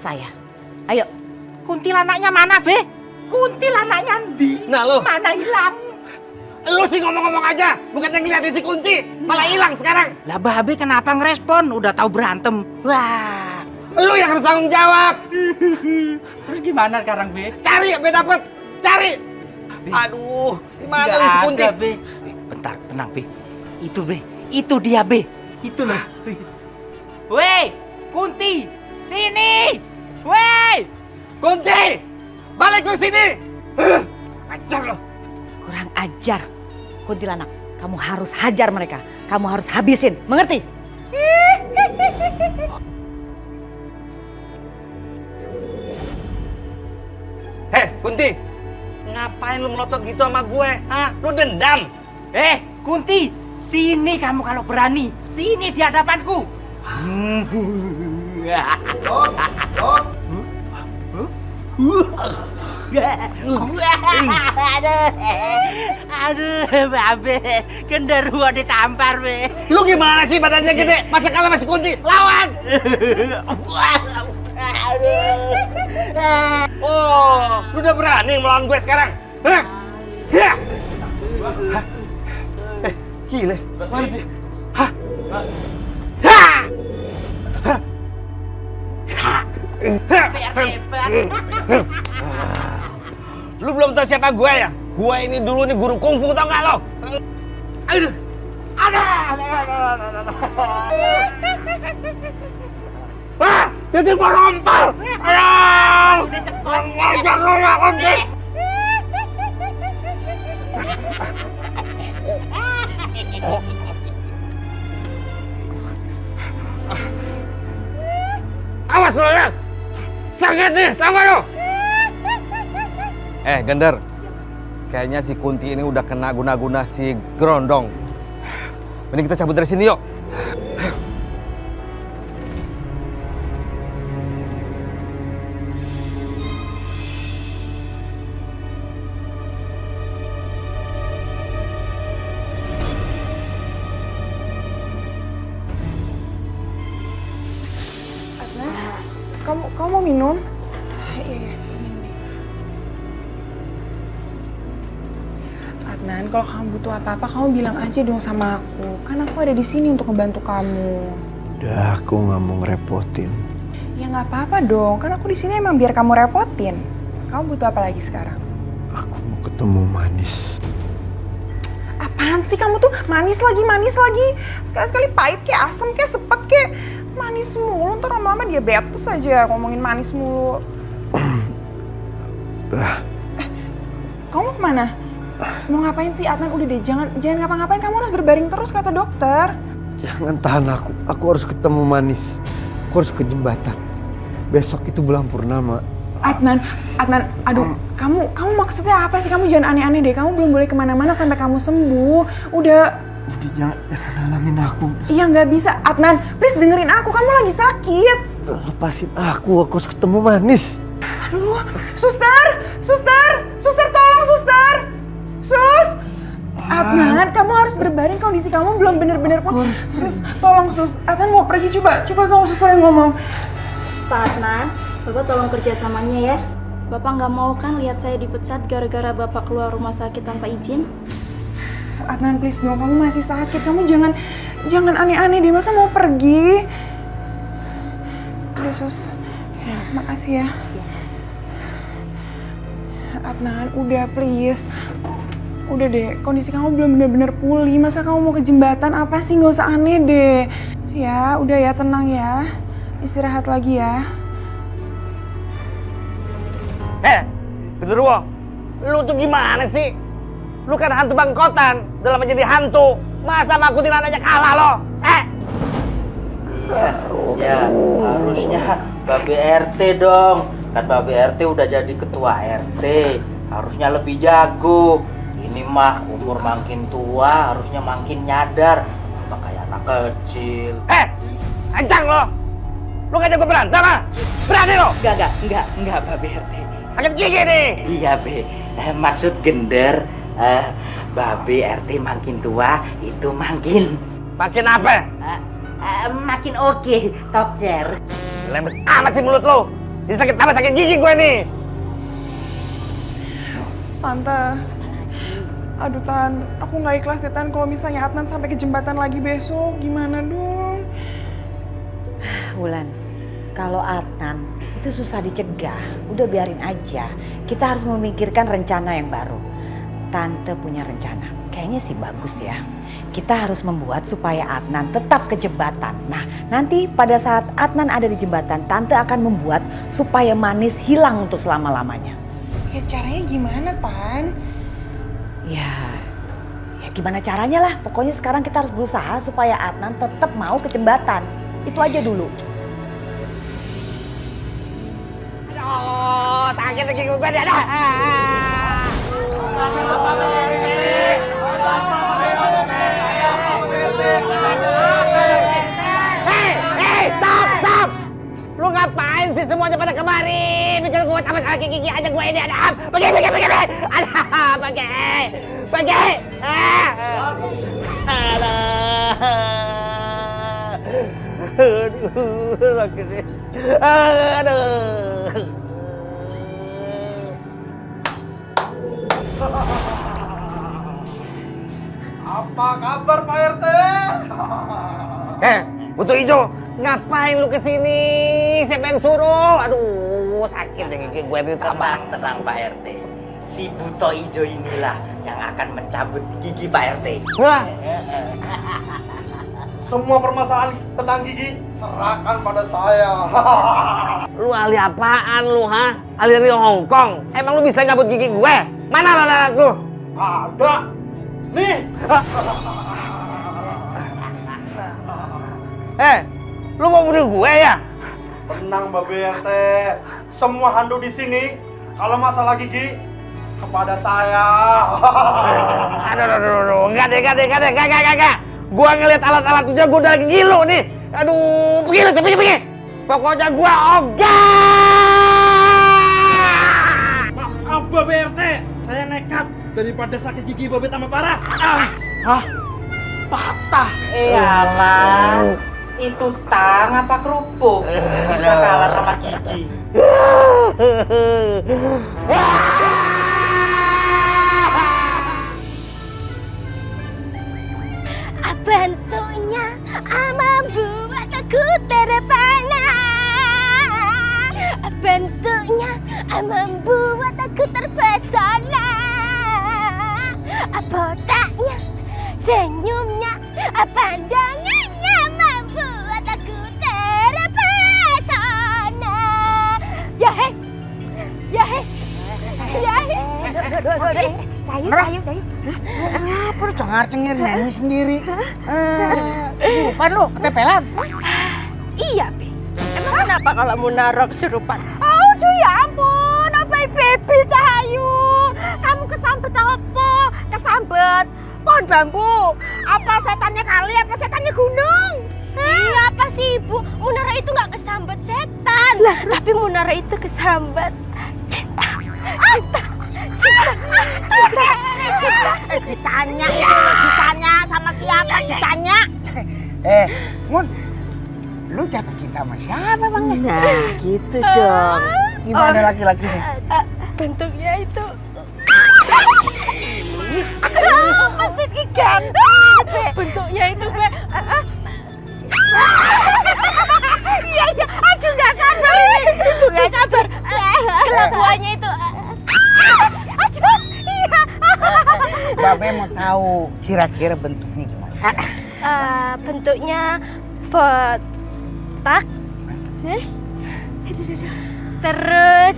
saya. Ayo. Kuntilanaknya mana, Be? Kuntilanaknya ndi? Nah lo, Mana hilang? lu sih ngomong-ngomong aja, bukan yang ngeliatin si Kunti, malah hilang sekarang. Lah Babe kenapa ngerespon? Udah tahu berantem. Wah. Lu yang harus tanggung jawab. Terus gimana sekarang, Be? Cari sampai dapet, cari. Be. Aduh, gimana Nggak nih si Kunti? ada, Be. Bentar, tenang, Be. Itu, Be. Itu dia, Be. Itu loh. Weh, Kunti, sini. Weh. Kunti, balik ke sini. Ajar lo. Kurang ajar. Kuntilanak, kamu harus hajar mereka. Kamu harus habisin, mengerti? Heh, Kunti. Ngapain lu melotot gitu sama gue? Hah? Lu dendam? Kunti, sini kamu kalau berani. Sini di hadapanku. Aduh, Babe, genderuwo ditampar, Be. Lu gimana sih badannya gede? Masa kalah masih Kunti? Lawan! Oh, lu udah berani melawan gue sekarang? Hah? Hah? Hah? Gila, mana dia? Hah? Hah? Hah? Lu belum tahu siapa gue ya? Gue ini dulu nih guru kungfu, tau gak lo? Aduh! Wah! Jadi merompal! Aduh! Jangan lo ya, Kunti! Awas lo ya! Sakit nih, tau gak lo? Gender. Kayaknya si Kunti ini udah kena guna-guna si Grondong. Mending kita cabut dari sini yuk. Kamu mau minum? Iya, ini. Adnan, kalau kamu butuh apa-apa, kamu bilang aja dong sama aku. Kan aku ada di sini untuk ngebantu kamu. Udah, aku nggak mau ngerepotin. Ya nggak apa-apa dong, kan aku di sini emang biar kamu repotin. Kamu butuh apa lagi sekarang? Aku mau ketemu Manis. Apaan sih kamu tuh manis lagi. Sekali-sekali pahit kayak asem kayak sepet kayak manis mulu. Ntar lama-lama diabetes aja ngomongin manis mulu. Kamu mau kemana? Mau ngapain sih Adnan? Udah deh, jangan ngapa-ngapain. Kamu harus berbaring terus kata dokter. Jangan tahan aku. Aku harus ketemu Manis. Aku harus ke jembatan. Besok itu bulan purnama. Adnan, aduh, kamu maksudnya apa sih? Kamu jangan aneh-aneh deh. Kamu belum boleh kemana-mana sampai kamu sembuh. Udah Jangan halangin aku. Iya nggak bisa, Adnan. Please dengerin aku. Kamu lagi sakit. Lepasin aku harus ketemu Manis. Aduh, suster, tolong suster. Sus, Adnan, kamu harus berbaring. Kondisi kamu belum bener-bener pun. Sus, tolong sus. Adnan mau pergi, coba tolong suster yang ngomong. Pak Adnan, Bapak tolong kerjasamanya ya. Bapak nggak mau kan lihat saya dipecat gara-gara Bapak keluar rumah sakit tanpa izin? Adnan, please dong, kamu masih sakit. Kamu jangan aneh-aneh deh. Masa mau pergi? Udah sus, makasih ya. Adnan, udah please. Udah deh, kondisi kamu belum bener-bener pulih. Masa kamu mau ke jembatan? Apa sih? Nggak usah aneh deh. Ya, udah ya, tenang ya. Istirahat lagi ya. Genderuwo, lu tuh gimana sih? Lu kan hantu bangkotan, udah lama jadi hantu. Masa sama kuntilanaknya kalah lo? Ya, harusnya Babe RT dong. Kan Babe RT udah jadi ketua RT. Harusnya lebih jago. Ini mah umur makin tua, harusnya makin nyadar. Apa kayak anak kecil. Ancang lo! Lu gak jago berantem ah? Berani lo? Enggak Babe RT. Sakit gigi nih! Iya Be, maksud gender, Babe RT makin tua, itu makin... Makin apa? makin oke, tokcer. Lemes amat sih mulut lo. Ini sakit tambah sakit gigi gue nih. Tante, aduh Tan, aku nggak ikhlas deh Tan kalau misalnya Adnan sampai ke jembatan lagi besok, gimana dong? Wulan, kalau Adnan itu susah dicegah, udah biarin aja. Kita harus memikirkan rencana yang baru. Tante punya rencana, kayaknya sih bagus ya. Kita harus membuat supaya Adnan tetap ke jembatan. Nah, nanti pada saat Adnan ada di jembatan, Tante akan membuat supaya Manis hilang untuk selama-lamanya. Ya caranya gimana Tan? Ya gimana caranya lah. Pokoknya sekarang kita harus berusaha supaya Adnan tetap mau ke jembatan. Itu aja dulu. Oh, sakit gigi gue nih. Stop! Lu ngapain sih semuanya pada kemari? Bikin gue tambah sakit gigi aja gue ini ada. Pergi. Ada, pergi. Aduh, sakit sih. Aduh. Apa kabar Pak RT? Butuh hijau, ngapain lu kesini? Siapa yang suruh? Aduh, sakit deh gigi gue ini. Tenang Pak RT. Si Buto Ijo inilah yang akan mencabut gigi Pak RT. Wah, Semua permasalahan tentang gigi serahkan pada saya. lu ahli apaan lu, ha? Ahli dari Hongkong. Emang lu bisa nyabut gigi gue? Mana alat lu? Ada. Nih. Lu mau bunuh gue ya? Tenang Mbak BRT. Semua handuk di sini kalau masalah gigi kepada saya. Aduh, enggak deh. Gua ngeliat alat-alat tuh gua udah lagi gilu nih. Aduh, pergi lu, pergi. Pokoknya gua ogah. Maaf Mbak BRT, saya nekat daripada sakit gigi Babet tambah parah. Patah. Iyalah. Itu tang apa kerupuk? Bisa kalah sama gigi. Bentuknya membuat aku terpana. Bentuknya membuat aku terpesona. Botaknya, senyumnya, pandangannya membuat aku terpesona. Yahe. Cayu. Apa lu cengar-cengir nyanyi sendiri? Kesurupan lu, ketepelan. Iya, Bi. Emang kenapa kalau mau narok kesurupan? Aduh ya ampun, apa baby Cahayu? Kamu kesambet apa? Kesambet pohon bambu? Apa setannya kali, apa setannya gunung? Iya, apa sih Ibu? Munara itu nggak kesambet setan. Tapi Munara itu kesambet cinta. Ditanya sama siapa? Ditanya. Mun, lu jatuh cinta sama siapa bang? Nah, gitu dong. Gimana laki-laki nih? Bentuknya itu pasti ganteng. Bentuknya itu iya, aduh nggak sabar ini. Ibu nggak sabar. Kelakuannya itu aduh, iya. Babe mau tahu kira-kira bentuknya gimana? Bentuknya botak. Terus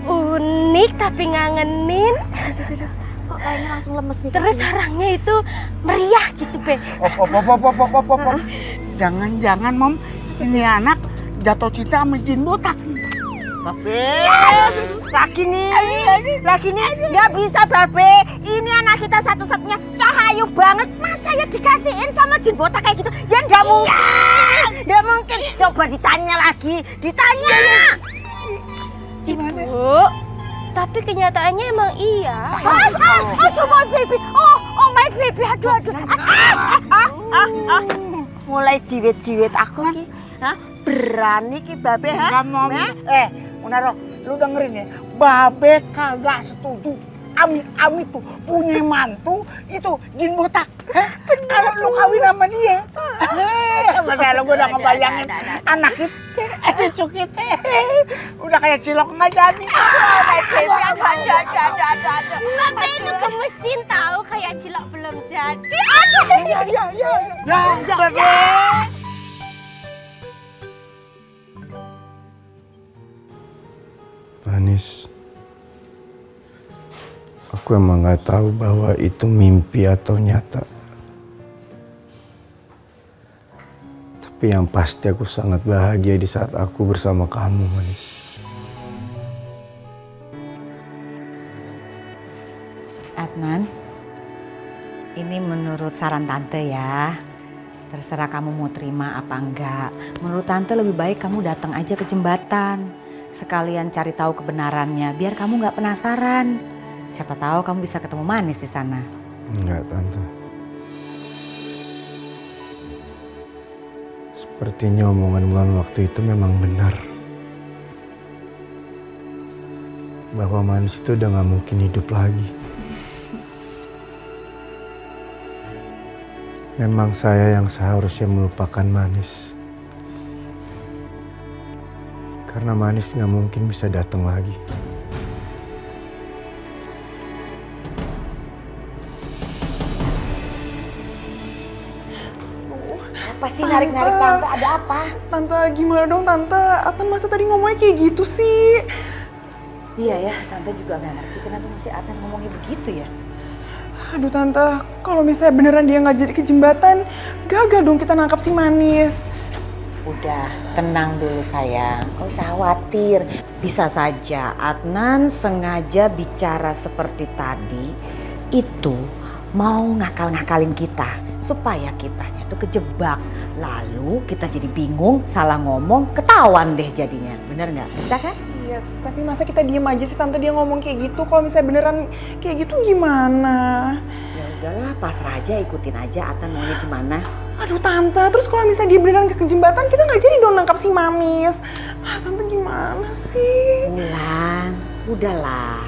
unik tapi ngangenin. Kok kayaknya langsung lemes nih. Terus sarangnya itu meriah gitu, Be. Jangan-jangan Mom, ini anak jatuh cinta sama jin botak. Babe, laki nih nggak bisa Babe. Ini anak kita satu-satunya Cahayu banget. Masa ya dikasihin sama jin botak kayak gitu? Ya nggak mungkin, nggak mungkin. Coba ditanya lagi, ditanya. Ibu, tapi kenyataannya emang iya. Aduh my baby, oh my baby, aduh. Mulai jiwet-jiwet aku ki, berani ki Babe, ha? Munaro, lu dengerin ya, Babe kagak setuju Amit-amit tuh punya mantu itu jin botak. Kalau lu kawin sama dia, masa lu udah ngebayangin anak kita, cucu kita, udah kayak cilok nggak jadi. Babe itu gemesin tahu kayak cilok belum jadi. Ya. Manis. Aku emang gak tahu bahwa itu mimpi atau nyata. Tapi yang pasti aku sangat bahagia di saat aku bersama kamu, Manis. Adnan, ini menurut saran tante ya. Terserah kamu mau terima apa enggak. Menurut tante lebih baik kamu datang aja ke jembatan. Sekalian cari tahu kebenarannya biar kamu nggak penasaran. Siapa tahu kamu bisa ketemu Manis di sana. Enggak, Tante. Sepertinya omongan Mulan waktu itu memang benar. Bahwa Manis itu udah gak mungkin hidup lagi. Memang saya yang seharusnya melupakan Manis. Karena Manis gak mungkin bisa datang lagi. Apa sih narik-narik tante? Ada apa? Tante gimana dong tante? Atan masa tadi ngomongnya kayak gitu sih? Iya ya, tante juga gak ngerti kenapa si Atan ngomongnya begitu ya. Aduh tante, kalau misalnya beneran dia nggak jadi ke jembatan, gagal dong kita nangkap si Manis. Udah, tenang dulu sayang, gak usah khawatir. Bisa saja Adnan sengaja bicara seperti tadi, itu mau ngakal-ngakalin kita. Supaya kitanya tuh kejebak. Lalu kita jadi bingung, salah ngomong, ketahuan deh jadinya. Bener nggak? Bisa kan? Iya, tapi masa kita diem aja sih tante dia ngomong kayak gitu. Kalau misalnya beneran kayak gitu gimana? Ya udahlah, pasrah aja, ikutin aja Atan maunya gimana. Aduh tante, terus kalau misalnya dia beneran ke jembatan, kita nggak jadi dong nangkap si Manis. Tante gimana sih? Ulan, udahlah.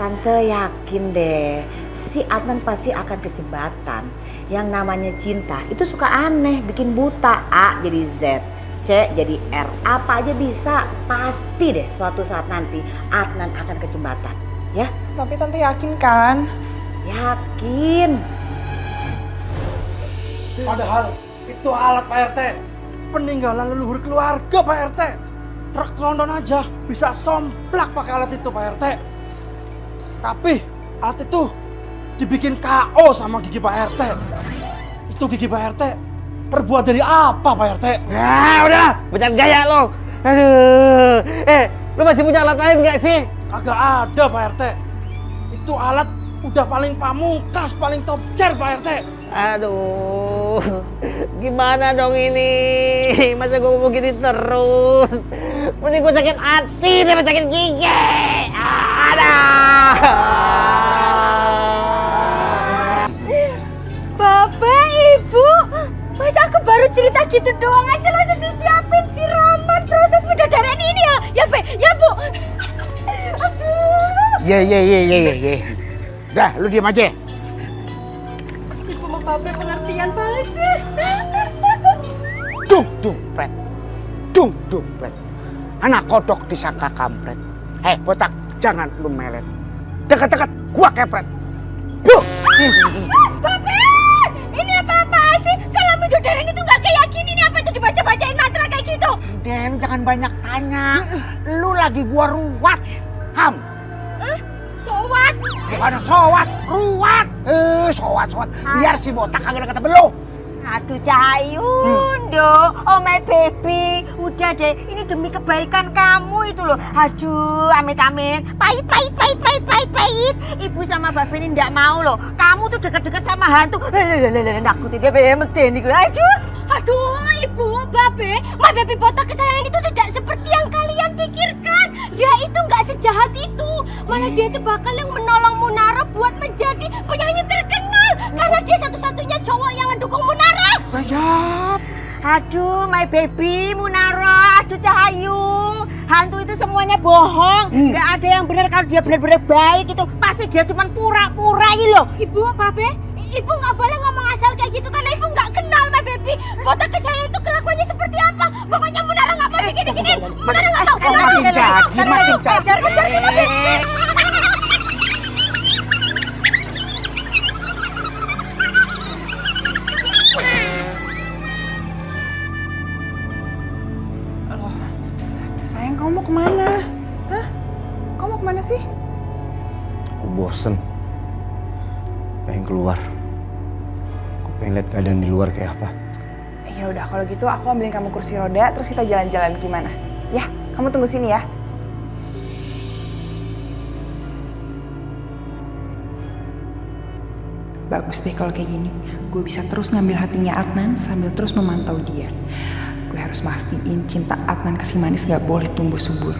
Tante yakin deh, si Adnan pasti akan ke jembatan. Yang namanya cinta itu suka aneh, bikin buta. A jadi Z, C jadi R, apa aja bisa. Pasti deh suatu saat nanti Adnan akan ke jembatan, ya? Tapi tante yakin kan? Yakin. Padahal itu alat Pak RT. Peninggalan leluhur keluarga Pak RT. Truk London aja bisa somplak pakai alat itu Pak RT. Tapi alat itu dibikin KO sama gigi Pak RT. Itu gigi Pak RT terbuat dari apa Pak RT? Ya udah, bercanda gaya lo. Aduh, lo masih punya alat lain nggak sih? Kagak ada Pak RT. Itu alat udah paling pamungkas, paling top chair Pak RT. Aduh, gimana dong ini? Masa gue mau gini terus? Mending gue sakit hati daripada sakit gigi. Ada. Bapak, Ibu, masa aku baru cerita gitu doang aja langsung disiapin siraman proses bidadari ini ya? Ya, Be? Ya, Bu? Aduh. Ye. Dah, lu diam aja. Ibu sama Bapak pengertian banget sih. Dung, pret. Dung, pret. Anak kodok disangka kampret. Hei, botak, jangan lu melet. Dekat-dekat, gua kepret. Buh! Bapak, ini apa sih? Kalau bidadari itu nggak kayak gini, ini apa itu dibaca-bacain mantra kayak gitu? Udah, lu jangan banyak tanya. Lu lagi gua ruwat. Ham. Sowat? Bukan sowat, ruwat. Sowat. Biar si botak kagak kata belu. Aduh Cahayun, oh my baby, udah deh, ini demi kebaikan kamu itu loh. Aduh, amit-amit, pahit. Ibu sama Babe ini ndak mau loh. Kamu tuh deket-deket sama hantu. Nakutin dia bemetin nih. Aduh, Ibu, Babe, my baby botak kesayangan itu tidak seperti yang kalian pikirkan. Dia itu nggak sejahat itu. Malah dia itu bakal yang menolong Munara buat menjadi penyanyi terkenal. Karena dia satu-satunya cowok yang ngedukung Munara. Gajab. Aduh, my baby, Munaro, aduh Cahayu. Hantu itu semuanya bohong. Nggak ada yang benar kalau dia benar-benar baik itu. Pasti dia cuma pura-pura ini loh. Ibu, Babe, Ibu nggak boleh ngomong asal kayak gitu karena Ibu nggak kenal my baby. Foto ke saya itu kelakuannya seperti apa? Pokoknya Munara nggak mau digini-gini. Munara nggak tahu. Makin jadi. Sayang, kamu mau kemana? Hah? Kamu mau kemana sih? Aku bosen. Pengen keluar. Aku pengen lihat keadaan di luar kayak apa. Ya udah, kalau gitu aku ambilin kamu kursi roda, terus kita jalan-jalan gimana? Ya, kamu tunggu sini ya. Bagus deh kalau kayak gini. Gue bisa terus ngambil hatinya Adnan sambil terus memantau dia. Gue harus mastiin cinta Adnan ke si Manis gak boleh tumbuh subur.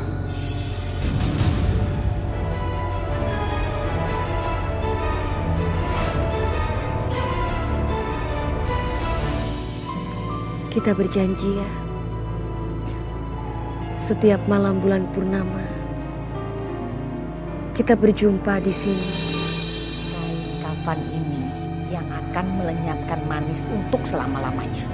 Kita berjanji ya, setiap malam bulan purnama, kita berjumpa di sini. Kain kafan ini yang akan melenyapkan Manis untuk selama-lamanya.